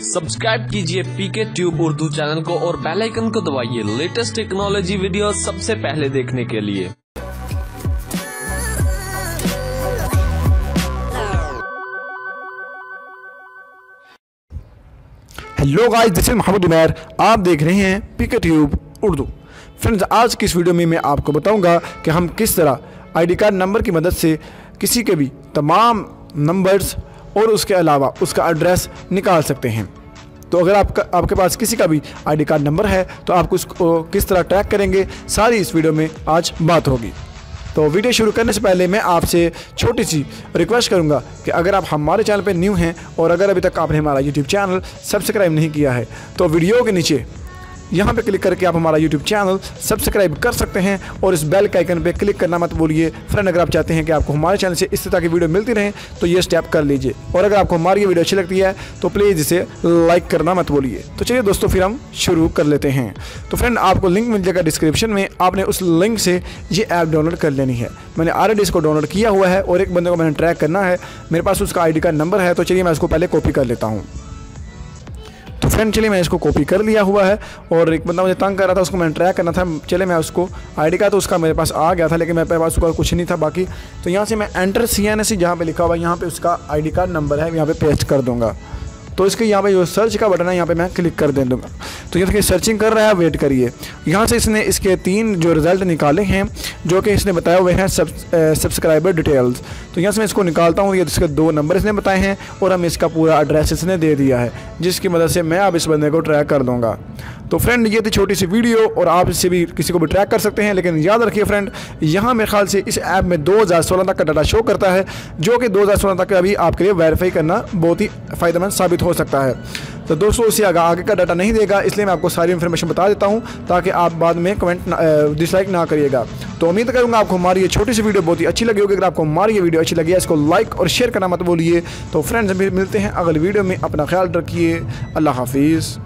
Subscribe कीजिए पीके tube Urdu channel को और बेल आइकन को दबाइए लेटेस्ट टेक्नोलॉजी वीडियो सबसे पहले देखने के लिए। Hello guys, this is Mohammad Umar. आप देख रहे हैं पीके ट्यूब उर्दू। फ्रेंड्स, आज की इस वीडियो में मैं आपको बताऊंगा कि हम किस तरह आईडी कार्ड नंबर की मदद से किसी के भी तमाम नंबर्स और उसके अलावा उसका एड्रेस निकाल सकते हैं। तो अगर आपके पास किसी का भी आईडी कार्ड नंबर है तो आप उसको किस तरह ट्रैक करेंगे, सारी इस वीडियो में आज बात होगी। तो वीडियो शुरू करने से पहले मैं आपसे छोटी सी रिक्वेस्ट करूंगा कि अगर आप हमारे चैनल पर न्यू हैं और अगर अभी तक आपने हमारा यूट्यूब चैनल सब्सक्राइब नहीं किया है तो वीडियो के नीचे यहाँ पे क्लिक करके आप हमारा यूट्यूब चैनल सब्सक्राइब कर सकते हैं और इस बेल के आइकन पे क्लिक करना मत भूलिए। फ्रेंड, अगर आप चाहते हैं कि आपको हमारे चैनल से इस तरह की वीडियो मिलती रहे तो ये स्टेप कर लीजिए और अगर आपको हमारी ये वीडियो अच्छी लगती है तो प्लीज़ इसे लाइक करना मत भूलिए। तो चलिए दोस्तों, फिर हम शुरू कर लेते हैं। तो फ्रेंड, आपको लिंक मिल जाएगा डिस्क्रिप्शन में, आपने उस लिंक से ये ऐप डाउनलोड कर लेनी है। मैंने ऑलरेडी इसको डाउनलोड किया हुआ है और एक बंदे को मैंने ट्रैक करना है, मेरे पास उसका आईडी कार्ड नंबर है। तो चलिए मैं इसको पहले कॉपी कर लेता हूँ। तो फ्रेंड, चलिए मैं इसको कॉपी कर लिया हुआ है और एक बंदा मुझे तंग कर रहा था, उसको मैंने ट्रैक करना था। चले मैं उसको आईडी कार्ड तो उसका मेरे पास आ गया था, लेकिन मेरे पास उसका कुछ नहीं था बाकी। तो यहाँ से मैं एंटर CNSE जहाँ पे लिखा हुआ है यहाँ पे उसका आईडी कार्ड नंबर है, यहाँ पे पेस्ट कर दूँगा। तो इसके यहाँ पे जो सर्च का बटन है यहाँ पे मैं क्लिक कर दे दूँगा। तो ये देखिए सर्चिंग कर रहा है, वेट करिए। यहाँ से इसने इसके 3 जो रिज़ल्ट निकाले हैं जो कि इसने बताए हुए हैं सब्सक्राइबर डिटेल्स। तो यहाँ से मैं इसको निकालता हूँ। ये इसके 2 नंबर इसने बताए हैं और हमें इसका पूरा एड्रेस इसने दे दिया है, जिसकी मदद से मैं अब इस बंदे को ट्रैक कर दूँगा। तो फ्रेंड, ये थी छोटी सी वीडियो और आप इससे भी किसी को भी ट्रैक कर सकते हैं। लेकिन याद रखिए फ्रेंड, यहाँ मेरे ख्याल से इस ऐप में 2016 तक का डाटा शो करता है, जो कि 2016 तक का अभी आपके लिए वेरीफाई करना बहुत ही फ़ायदेमंद साबित हो सकता है। तो दोस्तों, उससे आगे का डाटा नहीं देगा, इसलिए मैं आपको सारी इन्फॉर्मेशन बता देता हूँ ताकि आप बाद में कमेंट डिसलाइक ना करिएगा। तो उम्मीद करूँगा आपको हमारी ये छोटी सी वीडियो बहुत ही अच्छी लगी होगी। अगर आपको हमारी ये वीडियो अच्छी लगी है इसको लाइक और शेयर करना मत भूलिए। तो फ्रेंड्स, मिलते हैं अगली वीडियो में। अपना ख्याल रखिए। अल्लाह हाफिज़।